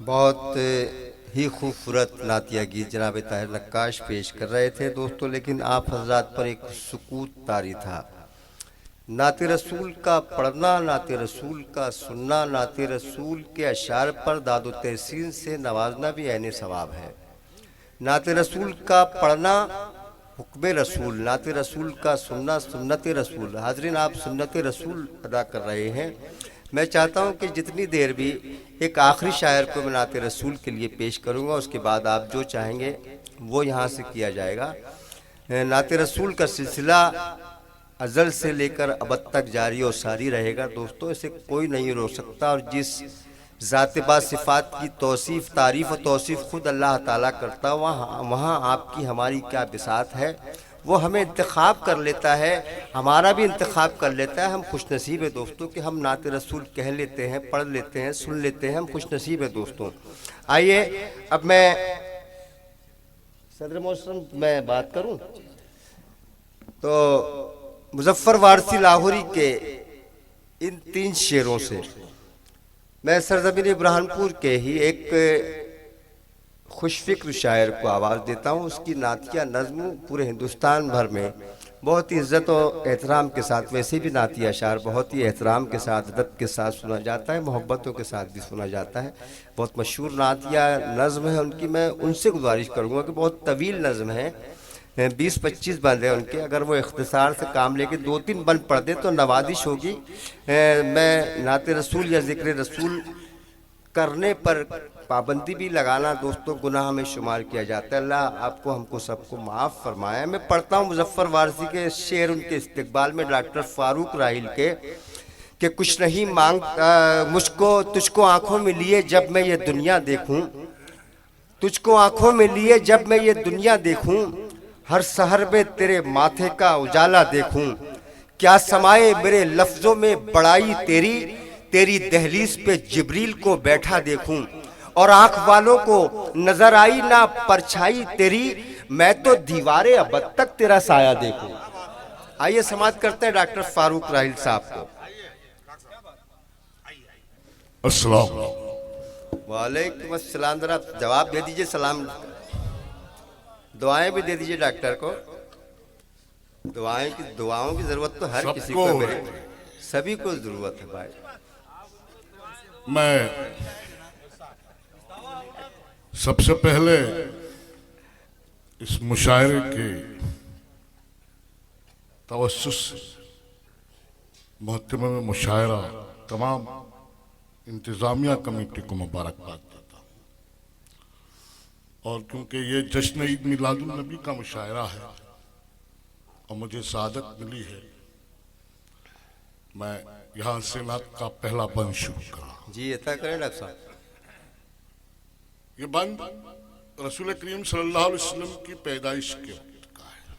बहुत ही खूबसूरत नातिया गीत जनाब ताहिर नक्काश पेश कर रहे थे दोस्तों, लेकिन आप हजरात पर एक सुकूत तारी था। नाते रसूल का पढ़ना, नाते रसूल का सुनना, नाते रसूल के अशार पर दादो तहसीन से नवाजना भी ऐने सवाब है। नाते रसूल का पढ़ना हुक्म रसूल, नाते रसूल का सुनना सुन्नत रसूल। हाजरीन, आप सुन्नत रसूल अदा कर रहे हैं। मैं चाहता हूं कि जितनी देर भी एक आखिरी शायर को मैं नाते रसूल के लिए पेश करूंगा, उसके बाद आप जो चाहेंगे वो यहाँ से किया जाएगा। नाते रसूल का सिलसिला अज़ल से लेकर अबद तक जारी और सारी रहेगा दोस्तों, इसे कोई नहीं रोक सकता। और जिस ज़ात बा सिफ़ात की तौसीफ़, तारीफ़ और तौसीफ़ खुद अल्लाह ताला करता, वहाँ आपकी हमारी क्या बिसात है। वो हमें इंतखाब कर लेता है, हमारा भी इंतखाब कर लेता है। हम खुश नसीब है दोस्तों कि हम नाते रसूल कह लेते हैं, पढ़ लेते हैं, सुन लेते हैं। हम खुश नसीब है दोस्तों। आइए अब मैं सदर मौसम मैं बात करूं तो मुजफ्फर वारसी लाहौरी के इन 3 शेरों से मैं सरजमीन इब्राहिमपुर के ही एक खुशफिक्र शायर को आवाज़ देता हूँ। उसकी नातिया नज़्म पूरे हिंदुस्तान भर में बहुत ही इज़्ज़त और एहतराम के साथ, वैसे भी नातिया अशार बहुत ही एहतराम के साथ, अदब के साथ सुना जाता है, मोहब्बतों के साथ भी सुना जाता है। बहुत मशहूर नातिया नज़्म है उनकी। मैं उनसे गुजारिश करूँगा कि बहुत तवील नज़्म है, 20-25 बंद है उनके। अगर वो इख्तिसार से काम लेके 2-3 बंद पढ़ दे तो नवाजिश होगी। मैं नाते रसूल या ज़िक्र रसूल करने पर पाबंदी भी लगाना दोस्तों गुनाह में शुमार किया जाता है। अल्लाह आपको हमको सबको माफ़ फरमाए। मैं पढ़ता हूँ मुजफ्फर वारसी के शेर उनके इस्तिकबाल में डॉक्टर फारूक राहिल के कि कुछ नहीं मांग मुझको तुझको आंखों में लिए जब मैं ये दुनिया देखूं, तुझको आंखों में लिए जब मैं ये दुनिया देखूं, हर सहर में तेरे माथे का उजाला देखूं, क्या समाए मेरे लफ्जों में बड़ाई तेरी, तेरी दहलीज पे जिब्रील को बैठा देखूं, और आंख वालों को नजर आई ना परछाई तेरी, मैं तो दीवारे अब तक तेरा साया देखूं। आइए समाप्त करते हैं डॉक्टर फारूक राहिल साहब को। अस्सलाम वालेकुम अस्सलाम। जरा जवाब दे दीजिए, सलाम दुआएं भी दे दीजिए डॉक्टर को। दुआओं की जरूरत तो हर किसी को, मेरे सभी को जरूरत है भाई। मैं सबसे पहले इस मुशायरे के तवस्सुस से मोहतरमा में मुशायरा तमाम इंतजामिया कमेटी को मुबारकबाद देता हूँ। और क्योंकि ये जश्न ईद मिलादुन नबी का मुशायरा है और मुझे सआदत मिली है, मैं यहाँ से नात का पहला बंद शुरू कर रहा हूँ। जी ऐसा करें डॉक्टर साहब। ये बंद रसूल करीम सल्लल्लाहु अलैहि वसल्लम की पैदाइश के वक्त का है।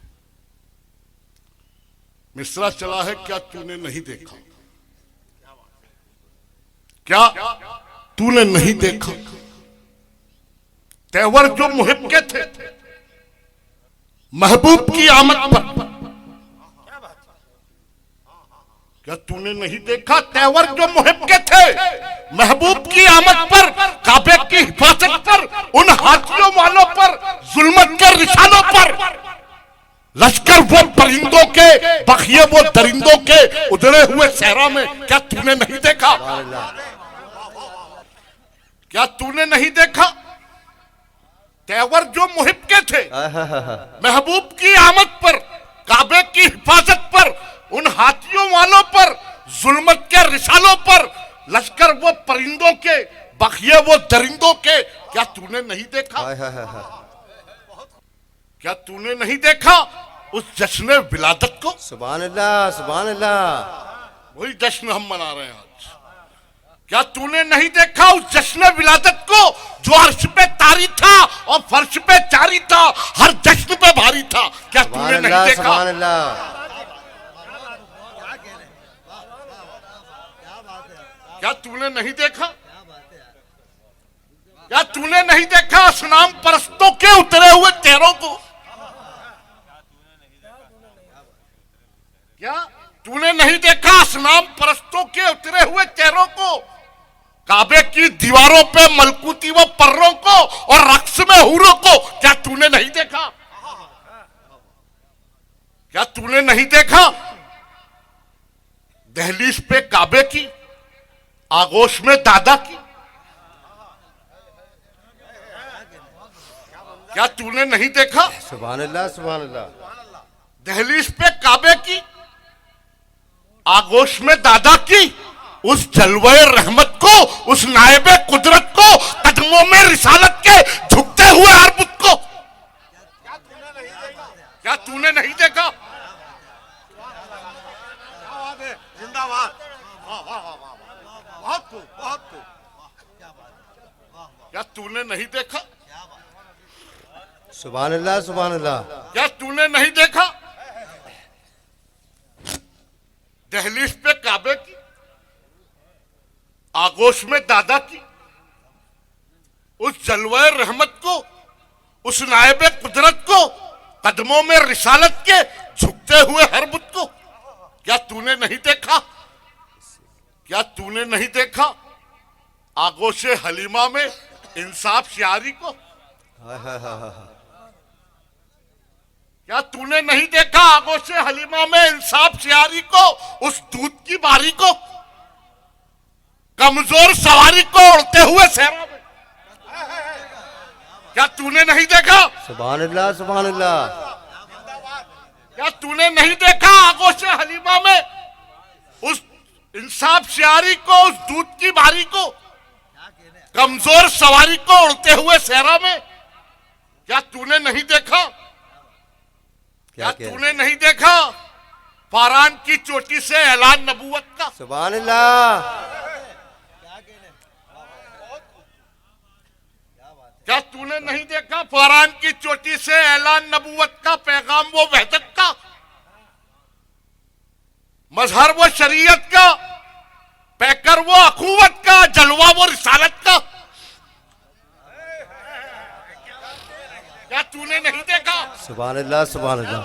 मिसरा चला है, क्या तूने नहीं देखा, क्या तूने नहीं देखा, तेवर जो मुहिब के थे महबूब की आमद पर, क्या तूने नहीं देखा तेवर जो मुहिब के थे महबूब की आमद पर, काबे की हिफाजत पर, उन हाथियों वालों पर, जुल्मत के रिसालों पर, लश्कर वो परिंदों के, बखिए वो दरिंदों के उधरे हुए सहरा में, क्या तूने नहीं देखा, क्या तूने नहीं देखा तेवर जो मुहिब के थे महबूब की आमद पर, काबे की हिफाजत पर, उन हाथियों वालों पर, जुल्मत के रिसालों पर, लश्कर वो परिंदों के, बखिए वो दरिंदों के, क्या तूने नहीं देखा, क्या तूने नहीं देखा उस जश्न विलादत को। सुभान अल्लाह, सुभान अल्लाह। वही जश्न हम मना रहे हैं आज। क्या तूने नहीं देखा उस जश्न विलादत को जो अर्श पे तारी था और फर्श पे जारी था, हर जश्न पे भारी था, क्या तूने नहीं देखा। सुभान अल्लाह। क्या तूने नहीं देखा, क्या तूने नहीं देखा असनाम परस्तों के उतरे हुए चेहरों को, क्या तूने नहीं देखा असनाम परस्तों के उतरे हुए चेहरों को, काबे की दीवारों पे मलकूती व पर्रों को और रक्स में हूरों को क्या तूने नहीं देखा? क्या तूने नहीं देखा? दहलीज पे काबे की, आगोश में दादा की, क्या तूने नहीं देखा? सुभान अल्लाह, सुभान अल्लाह। दहलीज पे काबे की, आगोश में दादा की, उस जलवे रहमत को, उस नायबे कुदरत को, कदमों में रिसालत के झुकते हुए हर बुत को क्या तूने नहीं देखा? जिंदाबाद। बहुत खूब, बहुत खूब। क्या तूने नहीं देखा? सुभान अल्लाह, सुभान अल्लाह। क्या तूने नहीं देखा? दहलीज पे काबे की, आगोश में दादा की, उस जलवे रहमत को, उस नायबे कुदरत को, कदमों में रिसालत के झुकते हुए हर बुत को क्या तूने नहीं देखा? क्या तूने नहीं देखा? आगोश हलीमा में इंसाफ शियारी को क्या तूने नहीं देखा? आगोश हलीमा में इंसाफ शियारी को, उस दूध की बारी को, कमजोर सवारी को उड़ते हुए सहरा में क्या तूने नहीं देखा? सुभान अल्लाह, सुभान अल्लाह। क्या तूने नहीं देखा? आगोश हलीमा में उस इंसाफ शियारी को, उस दूध की बारी को, कमजोर सवारी को उड़ते हुए सहरा में क्या तूने नहीं देखा? क्या तूने नहीं देखा? फारान की चोटी से ऐलान नबूवत का। सुभान अल्लाह। क्या तूने नहीं देखा? फारान की चोटी से ऐलान नबूवत का, पैगाम वो वहदत का, मजहर वो शरीयत का, पैकर वो अखुवत का, जलवा वो रिसालत का। क्या तूने नहीं देखा? सुभान अल्लाह, सुभान अल्लाह।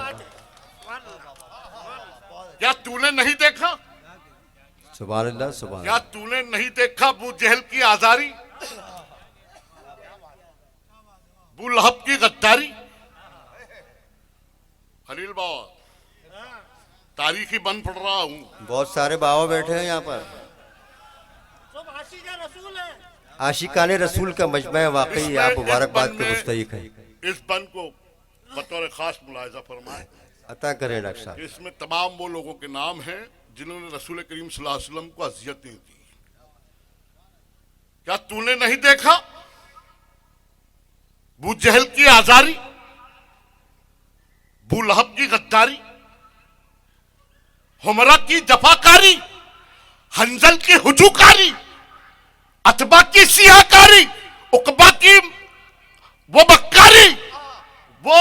क्या तूने नहीं देखा? सुभान अल्लाह, सुभान क्या तूने नहीं देखा अबू जहल की आजारी, अबू लहब की गद्दारी? खलील बाबा, तारीखी बन पढ़ रहा हूं। बहुत सारे बाबा बैठे हैं यहाँ पर। आशिकाने रसूल का मजमा है, वाकई आप मुबारकबाद के मुस्तहिक हैं। इस बन को बतौर खास मुलाहिजा फरमाए। अता करें डॉक्टर साहब। इसमें तमाम वो लोगों के नाम हैं जिन्होंने रसूल करीम सल्लल्लाहु अलैहि वसल्लम को अजियत नहीं दी। क्या तूने नहीं देखा? अबू जहल की आजारी, अबू लहब की गद्दारी, हुमरा की जफाकारी, हंजल की हुजूकारी, अतबा की सियाकारी, उकबा की वो बक्कारी, वो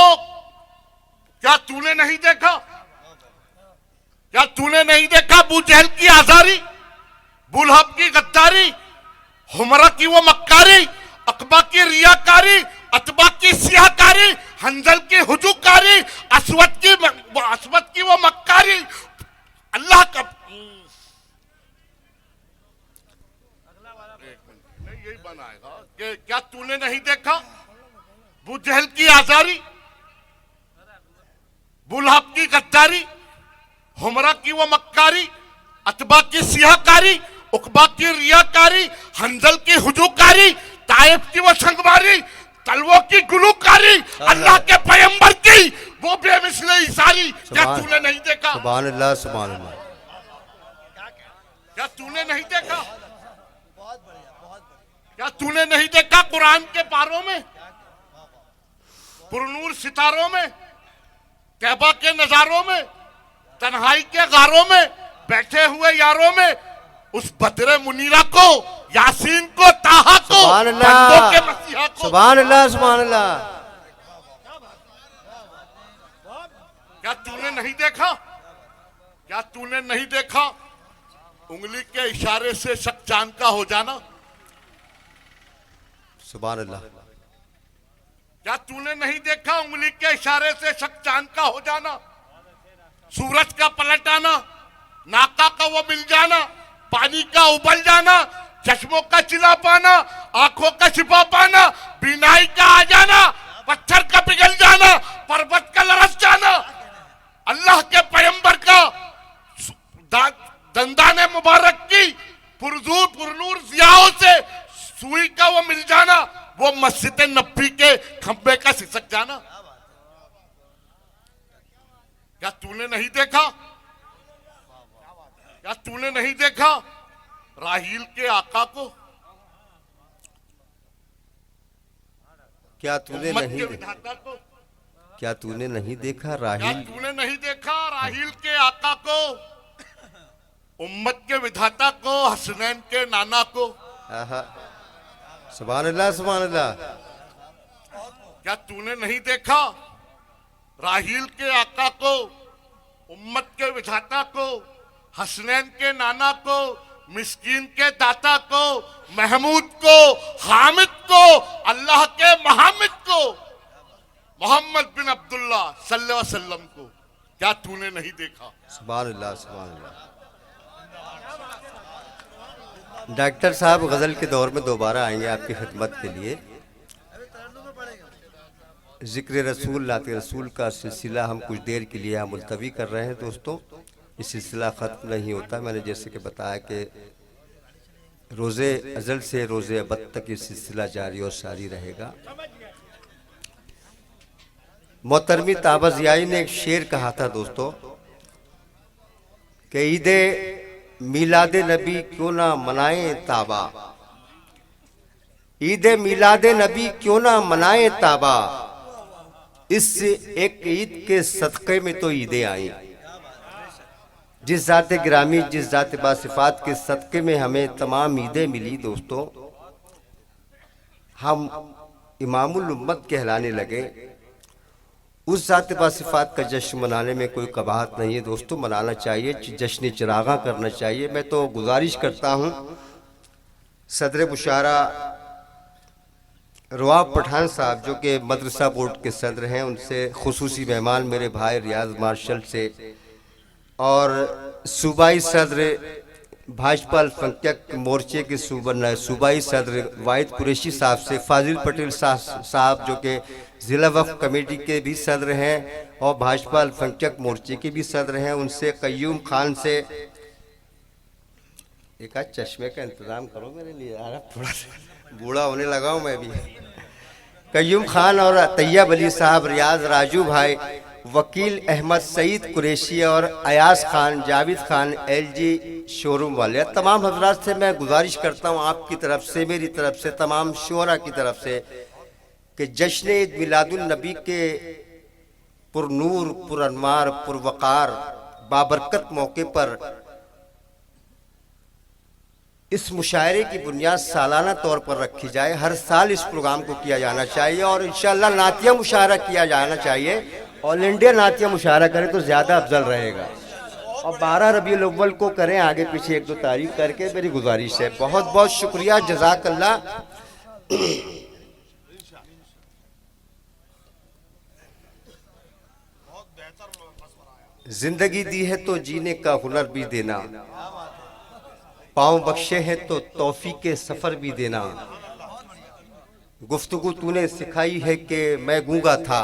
क्या तूने नहीं देखा? क्या तूने नहीं देखा? अबू जहल की आजारी, अबू लहब की गद्दारी, हुमरा की वो मक्कारी, अकबा की रियाकारी, अतबा की सियाकारी, हंजल की हुजूकारी, असवद की वो मक्कारी। अल्लाह का यही बनाएगा कि क्या तूने नहीं देखा? अबू जहल की आजारी, अबू लहब की गद्दारी, हुमरा की वो मक्कारी, अतबा की सियाकारी, उकबा की रियाकारी, हंजल की हुजूकारी, ताइफ की वो संगवारी, तलवों की गुलूकारी, अल्लाह के पैगंबर की वो बेमिसले इशारी। क्या तूने नहीं देखा? सुभान अल्लाह, सुभान अल्लाह। क्या तूने नहीं देखा? क्या तूने नहीं देखा? कुरान के पारों में, पुरनूर सितारों में, कैबा के नजारों में, तन्हाई के गारों में बैठे हुए यारों में, उस बदरे मुनीरा को, यासीन को, ताहा को, बंदों के मसीहा को। सुभान अल्लाह, सुभान अल्लाह। क्या तूने नहीं देखा? क्या तूने नहीं देखा? उंगली के इशारे से शक चांद का हो जाना। सुभान अल्लाह। क्या तूने नहीं देखा? उंगली के इशारे से शक चांद का हो जाना, सूरज का पलट आना, नाका का वो मिल जाना, पानी का उबल जाना, चश्मों का चिला पाना, आंखों का छिपा पाना, बीनाई का आ जाना, पत्थर का पिघल जाना, पर्वत का लरस जाना, अल्लाह के पैगंबर का दंदाने मुबारक की पुरनूर जियाओं से सुई का वो मिल जाना, वो मस्जिद नबी के खंबे का सिसक जाना। क्या तूने नहीं देखा? क्या तूने नहीं देखा राहील के आका को? क्या तूने उम्मत नहीं के विधाता को? क्या तूने नहीं देखा क्या राहील? तूने नहीं देखा राहील के आका को, उम्मत के विधाता को, हसनैन के नाना को? आहा, सुभान अल्लाह सुभान अल्लाह। क्या तूने नहीं देखा राहील के आका को, उम्मत के विधाता को, हसनैन के नाना को, मिस्कीन के दाता को, महमूद को, हामिद को, अल्लाह के महामिद को, मोहम्मद बिन अब्दुल्ला सल्लल्लाहु अलैहि वसल्लम को? क्या तूने नहीं देखा? सुभान अल्लाह सुभान अल्लाह। डॉक्टर साहब गजल के दौर में दोबारा आएंगे आपकी खिदमत के लिए। जिक्र रसूल नाते रसूल का सिलसिला हम कुछ देर के लिए यहाँ मुलतवी कर रहे हैं दोस्तों। ये सिलसिला ख़त्म नहीं होता। मैंने जैसे कि बताया कि रोज़े अज़ल से रोज़े अबद तक ये सिलसिला जारी और सारी रहेगा। मोहतरमी ताबा ज़ियाई ने एक शेर कहा था दोस्तों कि ईद मीलाद नबी क्यों ना मनाएं ताबा, ईद मीलाद नबी क्यों ना मनाएं ताबा, इस एक ईद के सदक़े में तो ईदें आई। जिस ज़ात गिरामी जिस ज़ात बासिफ़ात के सदक़े में हमें तमाम ईदें मिली दोस्तों, हम इमामुल उम्मत कहलाने लगे। उस ज़ात बासिफ़ात का जश्न मनाने में कोई कबाहत नहीं है दोस्तों, मनाना चाहिए, जश्न चिरागा करना चाहिए। मैं तो गुजारिश करता हूँ सदर मुशारा रवाब पठान साहब जो कि मदरसा बोर्ड के सदर हैं, उनसे खुसूसी मेहमान मेरे भाई रियाज मार्शल से और सूबाई सदर भाजपा अल्पसंख्यक मोर्चे के सूबाई सदर वाहिद कुरैशी साहब से, फाजिल पटेल साहब जो कि ज़िला वक्फ कमेटी के भी सदर हैं और भाजपा अल्पसंख्यक मोर्चे के भी सदर हैं, उनसे कय्यूम खान से एक आध चश्मे का इंतज़ाम करो मेरे लिए यार, थोड़ा बूढ़ा होने लगा हूँ मैं भी। कय्यूम खान और तैयब अली साहब, रियाज राजू भाई, वकील अहमद सईद कुरैशी और अयास खान, जावेद खान एलजी शोरूम वाले, तमाम हजरात से मैं गुजारिश करता हूँ आपकी तरफ से, मेरी तरफ से, तमाम शोरा की तरफ से कि जश्न ईद मिलादुन नबी के पुरनूर, पुरअनवार, पुरवकार, बाबरकत मौके पर इस मुशायरे की बुनियाद सालाना तौर पर रखी जाए। हर साल इस प्रोग्राम को किया जाना चाहिए और इंशाअल्लाह नातिया मुशायरा किया जाना चाहिए। ऑल इंडिया नातिया मुशायरा करें तो ज़्यादा अफजल रहेगा और 12 रबीउल अव्वल को करें, आगे पीछे एक दो तारीख करके, मेरी गुजारिश है। बहुत बहुत शुक्रिया, जज़ाकल्लाह। जिंदगी दी है तो जीने का हुनर भी देना, पाँव बख्शे हैं तो तौफीक के सफर भी देना, गुफ्तगू तूने सिखाई है कि मैं गूंगा था,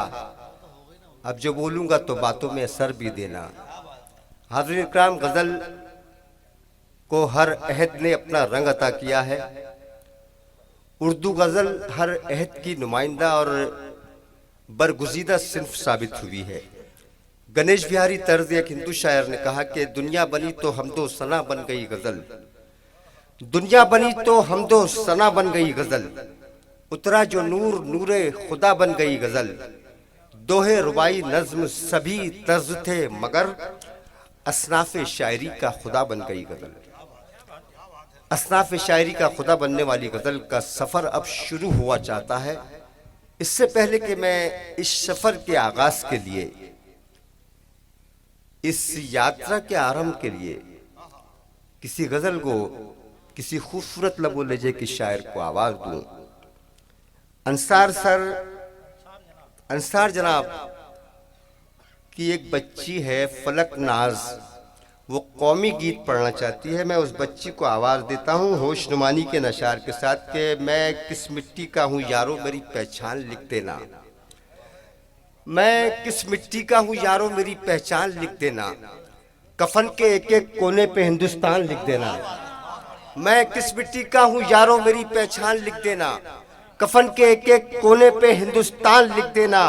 अब जो बोलूंगा तो बातों में असर भी देना। हाज़िर इकराम, गजल को हर अहद ने अपना रंग अता किया है। उर्दू गजल हर अहद की नुमाइंदा और बरगुज़ीदा सिन्फ साबित हुई है। गणेश बिहारी तर्ज एक हिंदू शायर ने कहा कि दुनिया बनी तो हमदो सना बन गई गजल, दुनिया बनी तो हमदो सना बन गई गजल, उतरा जो नूर नूरे खुदा बन गई गजल, दोहे रुबाई नज्म सभी तर्ज थे मगर असनाफ़े शायरी का खुदा बन गई गजल। असनाफ़े शायरी का खुदा बनने वाली गजल का सफ़र अब शुरू हुआ चाहता है। इससे पहले कि मैं इस सफ़र के आगाज़ के लिए, इस यात्रा के आरंभ के लिए किसी गजल को किसी खूबसूरत लबो लहजे की शायर को आवाज़ दूं, अंसार जनाब की एक बच्ची है फलक नाज, वो कौमी गीत पढ़ना चाहती है। मैं उस बच्ची को आवाज़ देता हूँ होश नुमानी के नशार के साथ कि मैं किस मिट्टी का हूँ यारो मेरी पहचान लिख देना। मैं किस मिट्टी का हूँ यारो मेरी पहचान लिख देना। कफन के एक एक कोने पे हिंदुस्तान लिख देना। मैं किस मिट्टी का हूँ यारो मेरी पहचान लिख देना। कफन के एक एक कोने पे हिंदुस्तान लिख देना।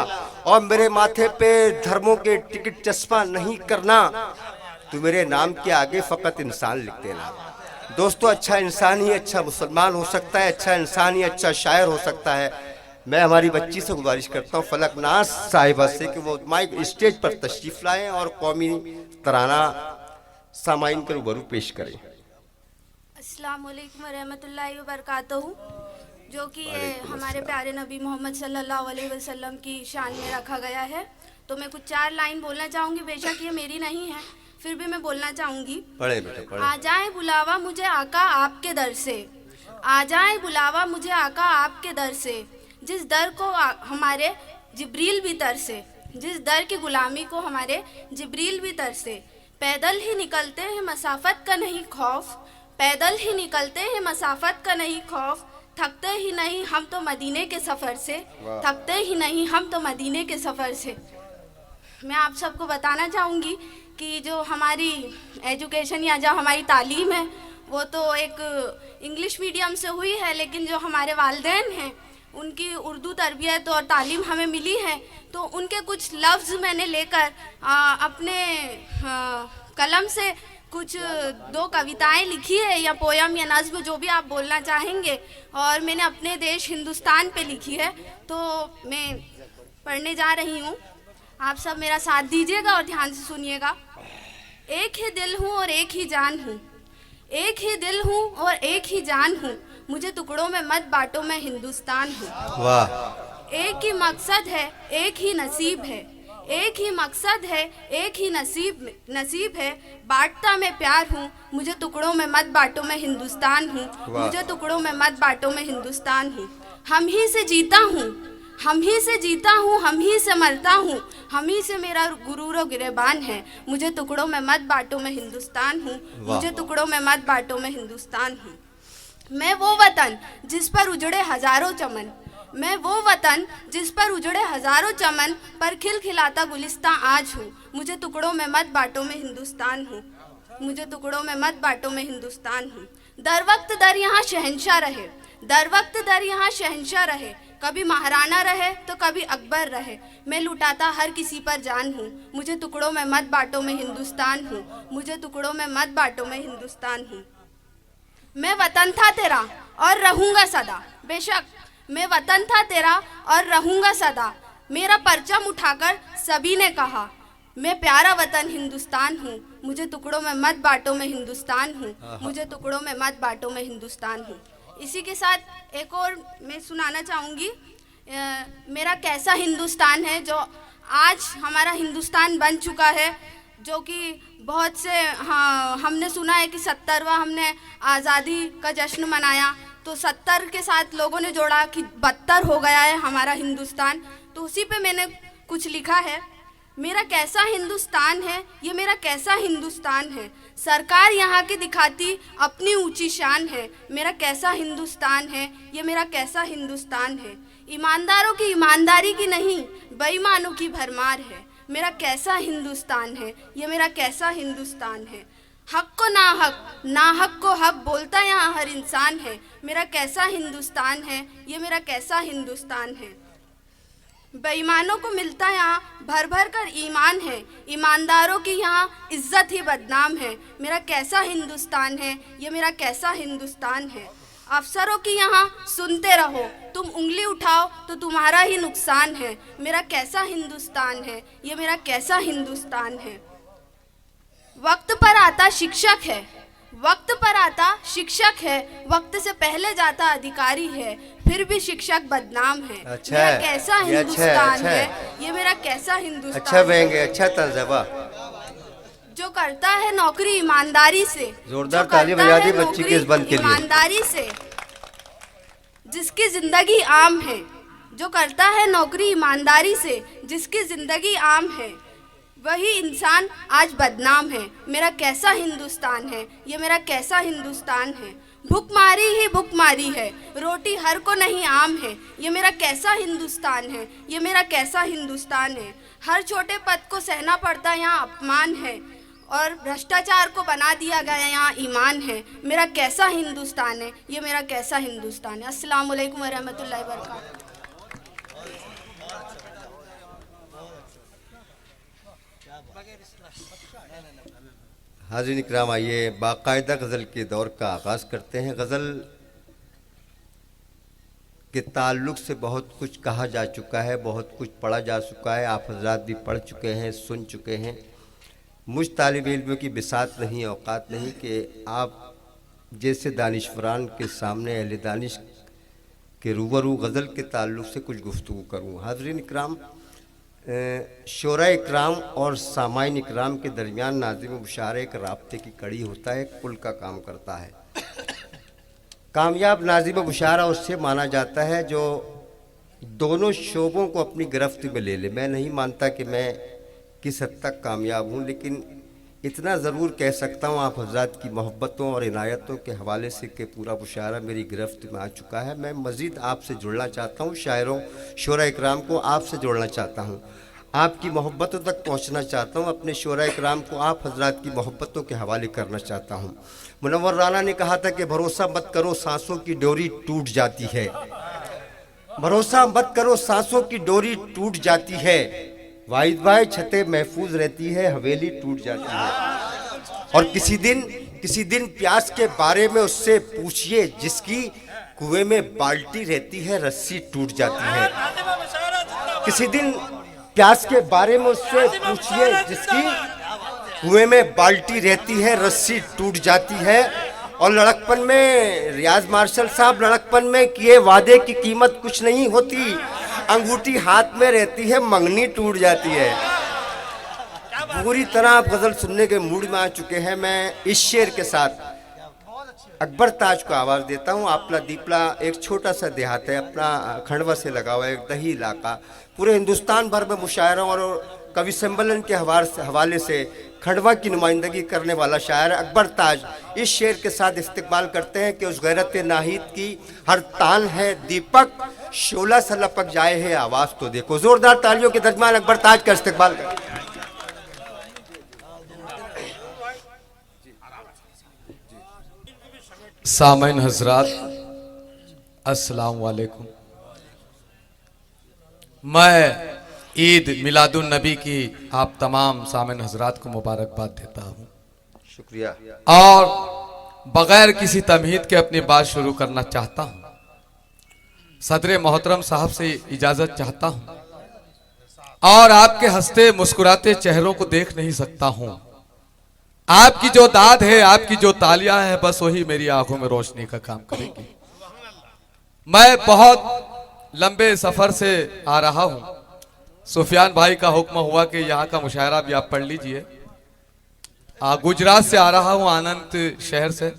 और मेरे माथे पे धर्मों के टिकट चस्पा नहीं करना। तू मेरे नाम के आगे फ़कत इंसान लिख देना। दोस्तों, अच्छा इंसान ही अच्छा मुसलमान हो सकता है, अच्छा इंसान ही अच्छा शायर हो सकता है। मैं हमारी बच्ची से गुजारिश करता हूँ फलकनाज साहिबा से कि वो माइक स्टेज पर तशरीफ़ लाएं और कौमी तराना सामाइन के रूबरू पेश करें। अस्सलाम वालेकुम रहमतुल्लाहि व बरकातहू। जो कि ये हमारे प्यारे नबी मोहम्मद सल्लल्लाहु अलैहि वसल्लम की शान में रखा गया है। तो मैं कुछ 4 लाइन बोलना चाहूँगी, बेशक ये मेरी नहीं है, फिर भी मैं बोलना चाहूँगी। पढ़े बेटा पढ़े। आ जाए बुलावा मुझे आका आपके दर से, आ जाए बुलावा मुझे आका आपके दर से, जिस दर को हमारे जिब्रील भी तरसे, जिस दर की गुलामी को हमारे जिब्रील भी तरसे। पैदल ही निकलते हैं मसाफत का नहीं खौफ, पैदल ही निकलते हैं मसाफत का नहीं खौफ, थकते ही नहीं हम तो मदीने के सफ़र से, थकते ही नहीं हम तो मदीने के सफ़र से। मैं आप सबको बताना चाहूँगी कि जो हमारी एजुकेशन या जो हमारी तालीम है वो तो एक इंग्लिश मीडियम से हुई है, लेकिन जो हमारे वालिदैन हैं उनकी उर्दू तरबियत और तालीम हमें मिली है। तो उनके कुछ लफ्ज़ मैंने लेकर अपने कलम से कुछ 2 कविताएं लिखी है, या पोयम या नज़्म जो भी आप बोलना चाहेंगे, और मैंने अपने देश हिंदुस्तान पे लिखी है। तो मैं पढ़ने जा रही हूँ, आप सब मेरा साथ दीजिएगा और ध्यान से सुनिएगा। एक ही दिल हूँ और एक ही जान हूँ, एक ही दिल हूँ और एक ही जान हूँ, मुझे टुकड़ों में मत बांटो मैं हिंदुस्तान हूँ। वाह। एक ही मकसद है एक ही नसीब है, एक ही मकसद है एक ही नसीब है, बांटता मैं प्यार हूँ, मुझे टुकड़ों में मत बांटो मैं हिंदुस्तान हूँ, मुझे टुकड़ों में मत बांटो मैं हिंदुस्तान हूँ। हम ही से जीता हूँ, हम ही से जीता हूँ, हम ही से मरता हूँ, हम ही से मेरा गुरूर और गिरेबान है, मुझे टुकड़ों में मत बांटो मैं हिंदुस्तान हूँ, मुझे टुकड़ों में मत बांटो मैं हिंदुस्तान हूँ। मैं वो वतन जिस पर उजड़े हजारों चमन, मैं वो वतन जिस पर उजड़े हजारों चमन, पर खिलखिलाता गुलिस्तां आज हूँ, मुझे टुकड़ों में मत बांटो मैं हिंदुस्तान हूँ, मुझे टुकड़ों में मत बांटो मैं हिंदुस्तान हूँ। दर वक्त दर यहाँ शहंशाह रहे, दर वक्त दर यहाँ शहंशाह रहे, कभी महाराना रहे तो कभी अकबर रहे, मैं लुटाता हर किसी पर जान हूँ, मुझे टुकड़ों में मत बांटो मैं हिंदुस्तान हूँ, मुझे टुकड़ों में मत बांटो मैं हिंदुस्तान हूँ। मैं वतन था तेरा और रहूँगा सदा, बेशक मैं वतन था तेरा और रहूँगा सदा, मेरा परचम उठाकर सभी ने कहा, मैं प्यारा वतन हिंदुस्तान हूँ, मुझे टुकड़ों में मत बांटो मैं हिंदुस्तान हूँ, मुझे टुकड़ों में मत बांटो मैं हिंदुस्तान हूँ। इसी के साथ एक और मैं सुनाना चाहूँगी, मेरा कैसा हिंदुस्तान है, जो आज हमारा हिंदुस्तान बन चुका है, जो कि बहुत से, हाँ, हमने सुना है कि 70वां हमने आज़ादी का जश्न मनाया, तो 70 के साथ लोगों ने जोड़ा कि 72 हो गया है हमारा हिंदुस्तान। तो उसी पे मैंने कुछ लिखा है, मेरा कैसा हिंदुस्तान है, ये मेरा कैसा हिंदुस्तान है, सरकार यहाँ की दिखाती अपनी ऊंची शान है, मेरा कैसा हिंदुस्तान है, ये मेरा कैसा हिंदुस्तान है, ईमानदारों की ईमानदारी की नहीं बेईमानों की भरमार है, मेरा कैसा हिंदुस्तान है, ये मेरा कैसा हिंदुस्तान है, हक को नाहक, नाहक को हक बोलता यहाँ हर इंसान है, मेरा कैसा हिंदुस्तान है, ये मेरा कैसा हिंदुस्तान है, बेईमानों को मिलता यहाँ भर भर कर ईमान है, ईमानदारों की यहाँ इज्जत ही बदनाम है, मेरा कैसा हिंदुस्तान है, ये मेरा कैसा हिंदुस्तान है, अफसरों की यहाँ सुनते रहो, तुम उंगली उठाओ तो तुम्हारा ही नुकसान है, मेरा कैसा हिंदुस्तान है, ये मेरा कैसा हिंदुस्तान है। वक्त पर आता शिक्षक है, वक्त पर आता शिक्षक है, वक्त से पहले जाता अधिकारी है, फिर भी शिक्षक बदनाम है, अच्छा मेरा है, कैसा ये हिंदुस्तान अच्छा है, ये मेरा कैसा हिंदुस्तान अच्छा बेंगे, अच्छा तंजबा। जो करता है नौकरी ईमानदारी से, जोरदार जो ताली करता बजा है दी बच्ची के इस नौकरी बंद के लिए। ईमानदारी से, जिसकी जिंदगी आम है, जो करता है नौकरी ईमानदारी से, जिसकी जिंदगी आम है, वही इंसान आज बदनाम है। मेरा कैसा हिंदुस्तान है, ये मेरा कैसा हिंदुस्तान है। भुखमारी ही भुखमारी है, रोटी हर को नहीं आम है। ये मेरा कैसा हिंदुस्तान है, ये मेरा कैसा हिंदुस्तान है। हर छोटे पद को सहना पड़ता यहाँ अपमान है, और भ्रष्टाचार को बना दिया गया यहाँ ईमान है। मेरा कैसा हिंदुस्तान है, ये मेरा कैसा हिंदुस्तान है। अस्सलाम वालेकुम वरहमतुल्लाहि वबरकातुहू। हाज़रीन इकराम, आइए बाकायदा गज़ल के दौर का आगाज़ करते हैं। गज़ल के ताल्लुक़ से बहुत कुछ कहा जा चुका है, बहुत कुछ पढ़ा जा चुका है। आप हज़रात भी पढ़ चुके हैं, सुन चुके हैं। मुझ तालिब इल्म की बिसात नहीं, औकात नहीं कि आप जैसे दानिशवरान के सामने अहले दानिश के रूबरू गज़ल के ताल्लुक़ से कुछ गुफ्तगू करूँ। हाज़रीन इकराम, शोरा इकराम और सामाइन इकराम के दरमियान नाज़िम व मुशायरा एक राब्ते की कड़ी होता है, पुल का काम करता है। कामयाब नाज़िम व मुशायरा उससे माना जाता है जो दोनों शोबों को अपनी गिरफ्त में ले ले। मैं नहीं मानता कि मैं किस हद तक कामयाब हूँ, लेकिन इतना ज़रूर कह सकता हूँ आप हज़रात की मोहब्बतों और इनायतों के हवाले से कि पूरा मुशायरा मेरी गिरफ्त में आ चुका है। मैं मज़ीद आपसे जुड़ना चाहता हूँ, शायरों शोरा इकराम को आपसे जोड़ना चाहता हूँ, आपकी मोहब्बतों तक पहुँचना चाहता हूँ, अपने शोरा इकराम को आप हज़रात की मोहब्बतों के हवाले करना चाहता हूँ। मुनव्वर राना ने कहा था कि भरोसा मत करो सांसों की डोरी टूट जाती है, भरोसा मत करो सांसों की डोरी टूट जाती है। वाहिद भाई छतें महफूज रहती है, हवेली टूट जाती है। और किसी दिन प्यास के बारे में उससे पूछिए जिसकी कुएं में बाल्टी रहती है, रस्सी टूट जाती है। किसी दिन प्यास के बारे में उससे पूछिए जिसकी कुएं में बाल्टी रहती है, रस्सी टूट जाती है। और लड़कपन में रियाज मार्शल साहब, लड़कपन में किए वादे की कीमत कुछ नहीं होती, अंगूठी हाथ में रहती है, मंगनी टूट जाती है। पूरी तरह आप गज़ल सुनने के मूड में आ चुके हैं। मैं इस शेर के साथ अकबर ताज को आवाज़ देता हूँ। आपला दीपला एक छोटा सा देहात है, अपना खंडवा से लगा हुआ एक दही इलाका। पूरे हिंदुस्तान भर में मुशायरों और कवि सम्मेलन के हवाले से खंडवा की नुमाइंदगी करने वाला शायर अकबर ताज इस शेर के साथ इस्तिकबाल करते हैं कि उस गैरत नाहिद की हर तान है दीपक, शोला सा लपक जाए है आवाज़ तो देखो। जोरदार तालियों के दरमियान अकबर ताज का इस्तिकबाल करें। सामईन हजरात, अस्सलाम वालेकुम। मैं ईद मिलादुन नबी की आप तमाम सामईन हजरात को मुबारकबाद देता हूँ। शुक्रिया। और बगैर किसी तमहीद के अपनी बात शुरू करना चाहता हूँ। सदर मोहतरम साहब से इजाज़त चाहता हूँ और आपके हंसते मुस्कुराते चेहरों को देख नहीं सकता हूँ। आपकी जो दाद है, आपकी जो तालियां हैं, बस वही मेरी आंखों में रोशनी का काम करेगी। मैं बहुत लंबे सफर से आ रहा हूं। सुफियान भाई का हुक्म हुआ कि यहाँ का मुशायरा भी आप पढ़ लीजिए। गुजरात से आ रहा हूं, आनंद शहर से।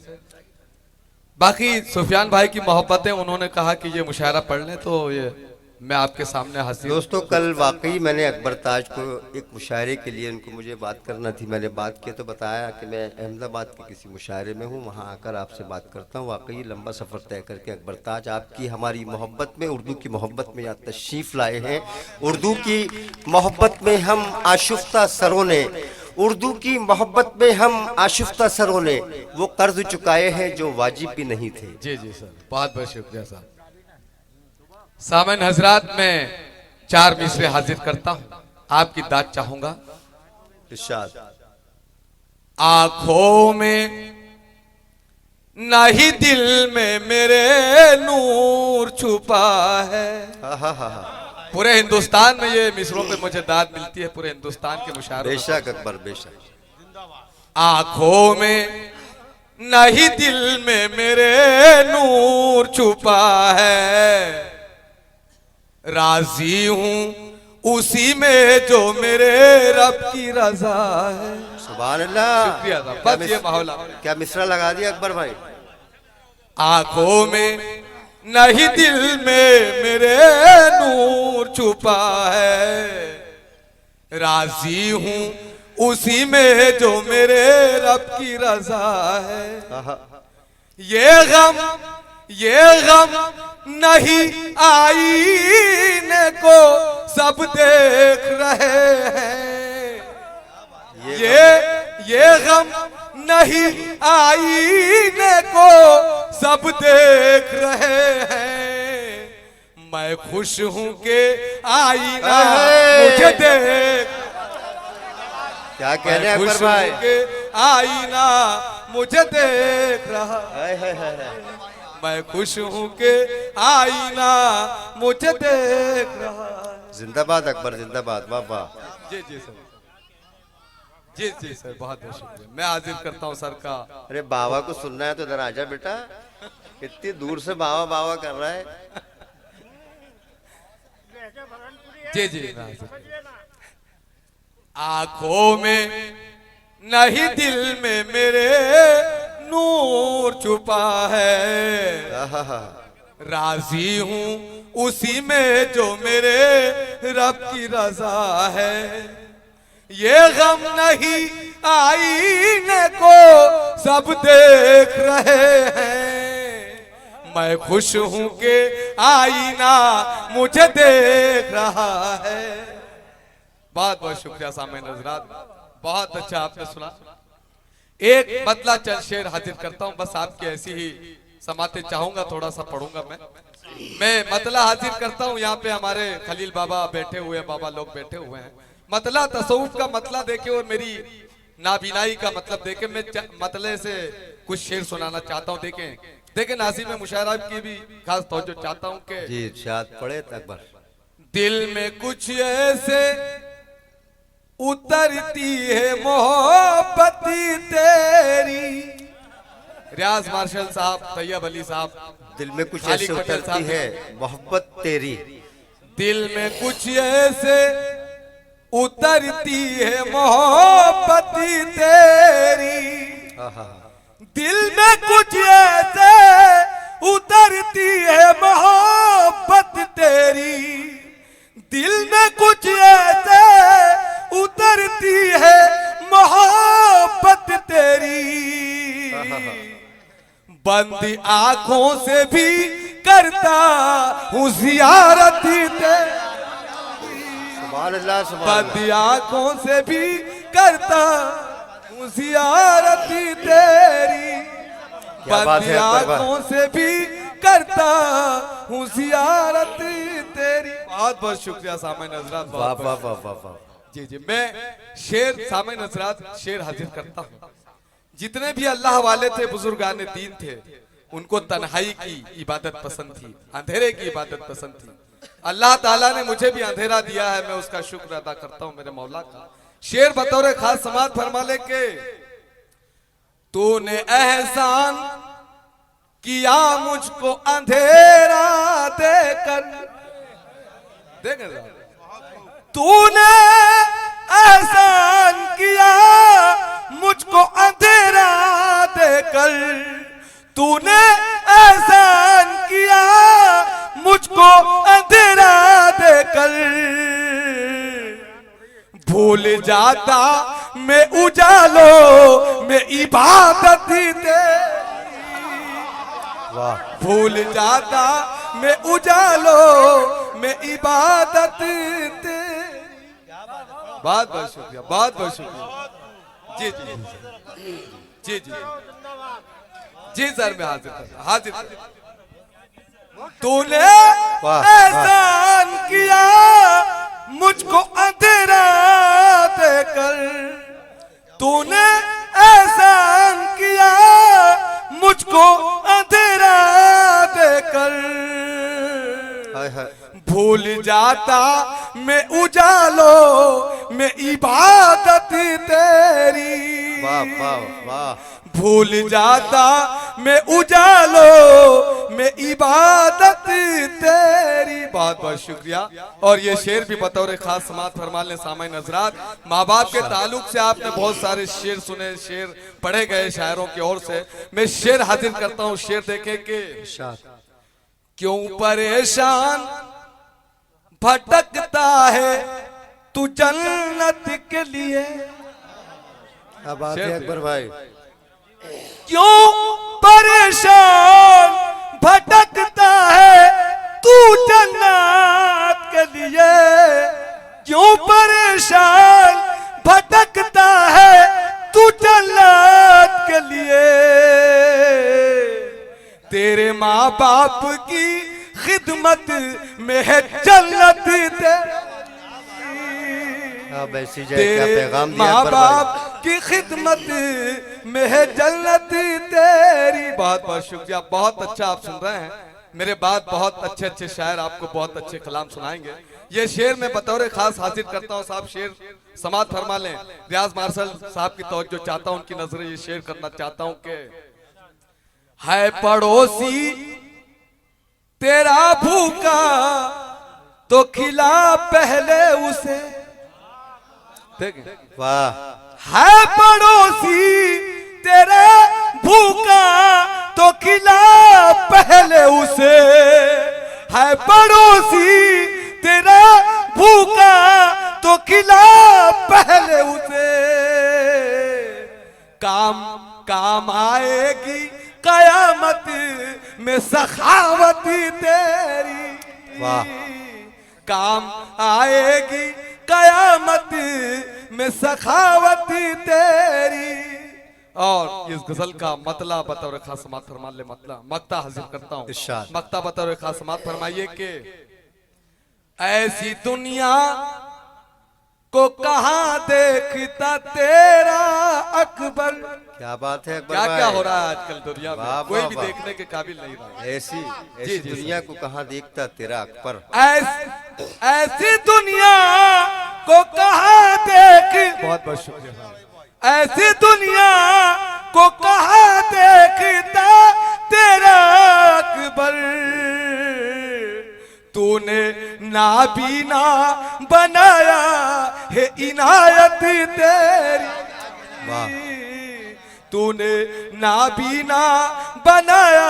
बाकी सुफियान भाई की मोहब्बतें, उन्होंने कहा कि ये मुशायरा पढ़ लें, तो ये मैं आपके सामने हाजिर। दोस्तों, कल वाकई मैंने अकबर ताज को एक मुशायरे के लिए उनको मुझे बात करना थी। मैंने बात की तो बताया कि मैं अहमदाबाद के किसी मुशायरे में हूँ, वहाँ आकर आपसे बात करता हूँ। वाकई लंबा सफ़र तय करके अकबर ताज आपकी हमारी मोहब्बत में, उर्दू की मोहब्बत में यहाँ तशरीफ़ लाए हैं। उर्दू की मोहब्बत में हम आशिफ्ता सरों ने, उर्दू की मोहब्बत में हम आशिफ्ता सरों ने वो कर्ज चुकाए हैं जो वाजिब भी नहीं थे। जी जी सर, बहुत बहुत शुक्रिया साहब। सामईन हजरात, मैं 4 मिसरे हाजिर करता हूँ, आपकी दाद चाहूंगा। इरशाद। आंखों में नहीं दिल में मेरे नूर छुपा है। पूरे हिंदुस्तान में ये मिसरों पे मुझे दाद मिलती है, पूरे हिंदुस्तान के मुशायरों। बेशक अकबर, बेशक। आंखों में नहीं दिल में मेरे नूर छुपा है, राजी हूँ उसी में जो मेरे रब की रजा है। सुभान अल्लाह। शुक्रिया साहब, बस ये माहौल। क्या मिसरा लगा दिया अकबर भाई। आंखों में नहीं दिल में मेरे नूर छुपा है, राजी हूँ उसी में जो मेरे रब की रजा है। आहा, ये गम नहीं आईने को सब देख रहे हैं। ये गम नहीं आईने को सब देख रहे हैं। मैं खुश हूँ कि आईना मुझे देख, क्या कह रहे हैं मैं अकबर खुश हूँ भाई? कि आईना मुझे देख रहा। हाय हाय हाय हाय। मैं खुश हूँ कि आईना मुझे देख रहा। जिंदाबाद अकबर, जिंदाबाद। वाह वाह। जी जी सर, जी सर, बहुत बहुत शुक्रिया। मैं हाजिर करता हूँ सर का। अरे बाबा को सुनना है तो इधर आजा बेटा, इतनी दूर से बाबा बाबा कर रहा है। जी मैं हाजिर। आंखों में नहीं दिल में मेरे नूर छुपा है। आहा, राजी हूँ उसी में जो मेरे रब की रजा है। ये गम नहीं आईने को सब देख रहे हैं। मैं खुश हूँ कि आईना मुझे देख रहा है। बहुत बहुत शुक्रिया सामईन हज़रात, बहुत अच्छा आपने सुना। एक बदला चल शेर हाजिर करता हूँ, बस आपकी ऐसी ही समाते चाहूंगा, थोड़ा सा पढ़ूंगा मैं मतला हाजिर करता हूँ। यहाँ पे हमारे खलील बाबा बैठे हुए हैं, बाबा लोग बैठे हुए हैं। मतला तसव्वुफ का मतला देके और मेरी नाबीनाई का मतलब देके मैं मतले से कुछ शेर सुनाना चाहता हूँ। देखें नाज़िम मुशायरा की भी खास तवज्जो चाहता हूँ कि जी इरशाद पढ़े अकबर। दिल में कुछ ऐसे उतरती है मोहब्बत तेरी। रियाज मार्शल साहब, तैयब अली साहब, दिल में कुछ खालिक ऐसे पटेल उतरती साहब। है मोहब्बत तेरी। दिल में कुछ ऐसे उतरती है मोहब्बत तेरी। आहा, दिल में कुछ ऐसे उतरती है मोहब्बत तेरी। दिल में कुछ ऐसे उतरती है मोहब्बत तेरी। बंद आंखों से भी करता हूँ जियारत तेरी। सुभान अल्लाह, सुभान अल्लाह। बंद आंखों से भी करता हूँ जियारत तेरी। क्या बात बंद है अकबर भाई। आंखों से भी करता हूँ जियारत तेरी। बहुत बहुत शुक्रिया सामईन हज़रात, वाह बहुत वाह बहुत वाह वाह वाह। जी मैं शेर सामईन हज़रात शेर हाजिर करता हूँ। जितने भी अल्लाह वाले थे, बुजुर्गान दीन थे, उनको तन्हाई की इबादत पसंद थी, अंधेरे की इबादत पसंद थी। अल्लाह ताला ने मुझे भी अंधेरा दिया है, मैं उसका शुक्र अदा करता हूँ मेरे मौला का। शेर बतौर खास समात फरमा ले के तूने एहसान किया मुझको अंधेरा देकर। देखें तूने एहसान किया मुझको अंधेरा देकर। तूने एहसान किया मुझको अंधेरा देकर। भूल जाता मैं उजालों में इबादत तेरी। वाह, भूल जाता मैं उजालों में इबादत तेरी। बहुत बहुत शुक्रिया, बहुत बहुत शुक्रिया। जी जी जी सर, मैं हाजिर तूने एहसान किया मुझको अंधेरा देकर। तूने एहसान किया मुझको अंधेरा देकर। हाय हाय। भूल जाता मैं उजालों में इबादत तेरी। वाह वाह वाह। भूल जाता मैं उजालों में इबादत तेरी। बहुत बहुत शुक्रिया। और ये शेर भी बतौर खास समात फरमा लें सामईन हज़रात। माँ बाप के ताल्लुक से आपने बहुत सारे शेर सुने, शेर पढ़े गए शायरों की ओर से। मैं शेर हाजिर करता हूँ। शेर देखें कि क्यों परेशान भटकता है तू जन्नत के लिए। क्या बात है अकबर भाई। क्यों परेशान भटकता है तू जन्नत के लिए। क्यों परेशान भटकता है तू जन्नत के लिए। तेरे माँ बाप की खिदमत में है जन्नत तेरी। अब ऐसी जय क्या पैगाम दिया माँ अकबर भाई। बाप की खिदमत में है जन्नत तेरी। बहुत बहुत शुक्रिया, बहुत अच्छा आप सुन रहे हैं। मेरे बाद बहुत अच्छे अच्छे शायर आपको बहुत अच्छे कलाम सुनाएंगे। ये शेर मैं बतौर खास हाजिर करता हूँ साहब, शेर समात फरमा लें। रियाज मार्शल साहब की तवज्जो चाहता हूँ, उनकी नजरें ये शेर करना चाहता हूँ कि है पड़ोसी तेरा भूखा तो खिला पहले उसे। वाह। है पड़ोसी तेरा भूखा तो खिला पहले उसे। है पड़ोसी तेरा भूखा तो खिला पहले उसे। काम आएगी कयामत में सखावत तेरी। वाह। काम आएगी कयामत में सखावत तेरी। और इस गजल का मतला बतौर खास समात फरमा ले। मतला मक्ता हाजिर करता हूँ। इरशाद। मक्ता बतौर खास समात फरमाइए कि ऐसी दुनिया को कहाँ देखता तेरा अकबर। क्या बात है अकबर क्या भाई। क्या हो रहा है आजकल दुनिया में, वाह, कोई वाह, भी वाह। देखने के काबिल नहीं रहा। ऐसी जी, दुनिया को कहाँ देखता तेरा अकबर। ऐसी दुनिया को कहाँ देख। बहुत बहुत शुक्रिया। ऐसी दुनिया को कहाँ देखता तेरा अकबर। तूने नाबीना बनाया है इनायत तेरी। वाह। तूने नाबीना बनाया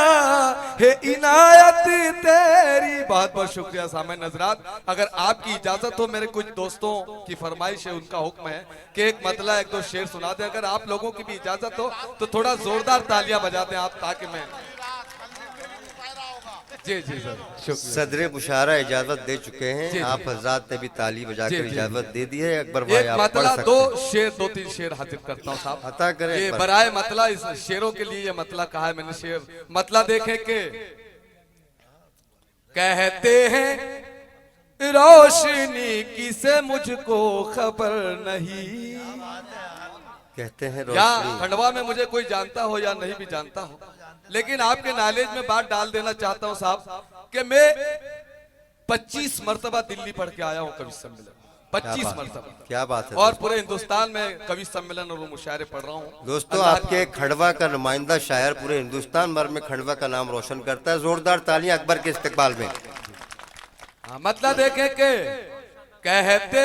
है इनायत तेरी। बहुत बहुत शुक्रिया सामईन हज़रात। अगर आपकी इजाजत हो, मेरे कुछ दोस्तों की फरमाइश है, उनका हुक्म है कि एक मतला एक दो शेर सुना दें। अगर आप लोगों की भी इजाजत हो तो थोड़ा जोरदार तालियां बजा दें आप, ताकि मैं। जी जी सर, शुक्रिया। सदरे मुशारा इजाजत दे चुके हैं। जी, आप हजरात ने भी ताली बजाकर जी, जी, इजाजत दे दी है। अकबर भाई एक आप पढ़ मतला सकते दो हैं। शेर, दो तीन शेर हाजिर करता हूँ साहब। अता करें ये अकबर। बराए मतला, इस शेरों के लिए ये मतला कहा है मैंने। शेर मतला देखें कि कहते हैं रोशनी की से मुझको खबर नहीं। कहते हैं या रोशनी। खंडवा में मुझे कोई जानता हो या नहीं भी जानता हो, लेकिन आपके नॉलेज में बात डाल देना चाहता हूं साहब कि मैं 25 मरतबा दिल्ली पढ़ के आया हूं कवि सम्मेलन। 25 मरतबा। क्या बात है और दोस्तों। पूरे हिंदुस्तान में कवि सम्मेलन और मुशायरे पढ़ रहा हूँ दोस्तों आपके खंडवा का नुमाइंदा शायर पूरे हिंदुस्तान भर में खंडवा का नाम रोशन करता है। जोरदार तालियां अकबर के इस्तकबाल में। मतलब देखें कि कहते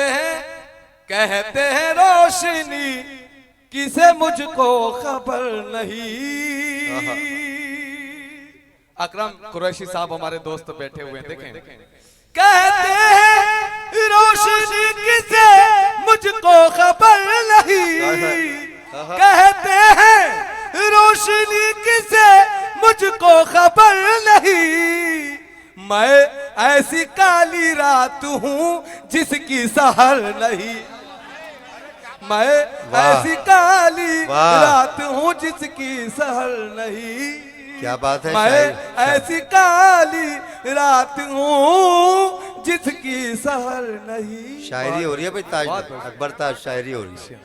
हैं रोशनी किसे मुझको खबर नहीं। अकरम कुरैशी साहब हमारे दोस्त बैठे हुए हैं, देखें। कहते हैं रोशनी किसे मुझको खबर नहीं। कहते हैं रोशनी किसे मुझको खबर नहीं। मैं ऐसी काली रात हूँ जिसकी सहर नहीं। मैं ऐसी काली रात हूँ जिसकी सहर नहीं। क्या बात है। मैं ऐसी काली रात हूँ जिसकी सहर नहीं। शायरी हो रही है भाई ताज, बहुत बहुत अकबर ताज शायरी हो रही है।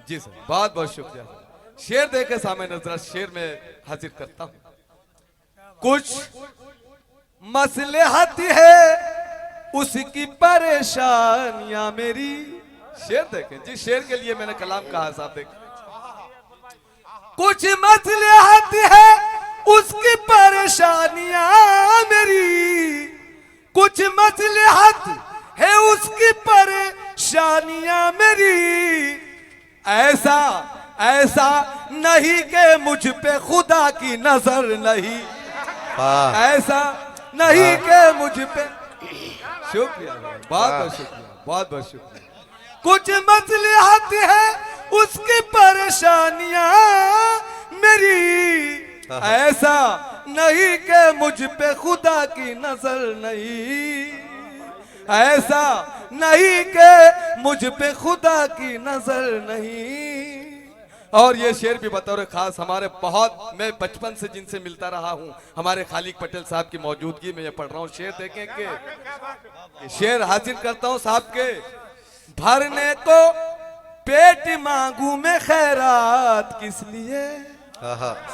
जी सर, बहुत बहुत शुक्रिया। शेर देखे सामने नजर, शेर में हाजिर करता हूँ। कुछ मसलहत है उसकी परेशानियां मेरी। शेर देखें जी, शेर के लिए मैंने कलाम कहा साहब, देखें। कुछ मसलहत है उसकी परेशानियां मेरी। कुछ मसलहत है उसकी परेशानियां मेरी। ऐसा नहीं कि मुझ पे खुदा की नजर नहीं। ऐसा नहीं कि मुझ पे। शुक्रिया, बहुत बहुत शुक्रिया, बहुत बहुत शुक्रिया। कुछ मसलहत है उसकी परेशानियां मेरी, ऐसा नहीं कि मुझ पे खुदा की नजर नहीं, ऐसा नहीं कि मुझ पे खुदा की नजर नहीं। और ये शेर भी बतौर खास हमारे बहुत, मैं बचपन से जिनसे मिलता रहा हूँ, हमारे खालिक पटेल साहब की मौजूदगी में ये पढ़ रहा हूँ शेर। देखें कि शेर हाजिर करता हूँ साहब के। भरने को पेट मांगू में खैरात किस लिए,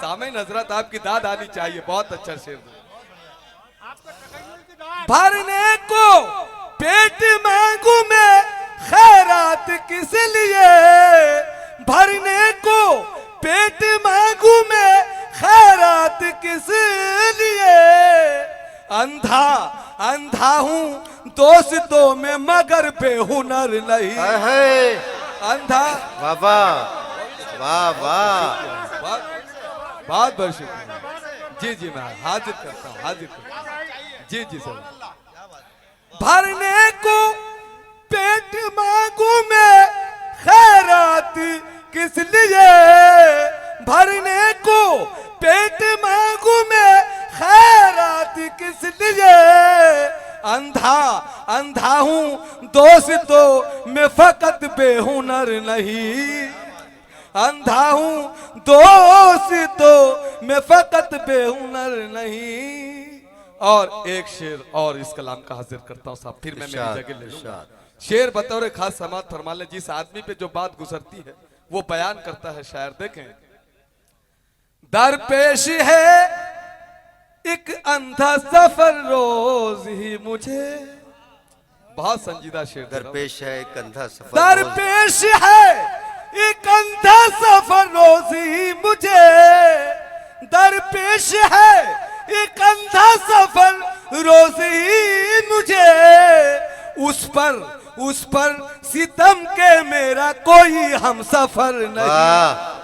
सामने नजरत आपकी दाद आनी चाहिए, बहुत अच्छा शेर। भरने को पेट मांगू में खैरात किस लिए, भरने को पेट मांगू में खैरात किस लिए, अंधा अंधा हूं दोस्तों में मगर बेहुनर नहीं, अंधा। बाबा वाह वाह, बहुत बहुत शुक्रिया जी। जी मैं हाजिर करता हूँ, हाजिर करता हूँ जी जी सर। भरने को पेट मांगू में खैरात किस लिए, भरने को पेट मांगू में खैरात किस लिए, अंधा अंधा हूं दोस्तों में फकत बेहुनर नहीं, अंधा हूं दोस्तों में फकत बेहुनर नहीं। और एक शेर और इस कलाम का हाजिर करता हूं साहब, फिर मैं मेरी जगह ले लूंगा। शेर बतौर खास समाज फरमा ले, जिस आदमी पे जो बात गुजरती है वो बयान करता है शायर। देखें, दरपेश है एक अंधा सफर रोज ही मुझे, बहुत संजीदा शेर। दरपेश है एक अंधा सफर, दरपेश है एक अंधा सफर रोज ही मुझे, दरपेश है एक अंधा सफर रोज ही मुझे, उस पर सितम के मेरा कोई हम सफर नहीं,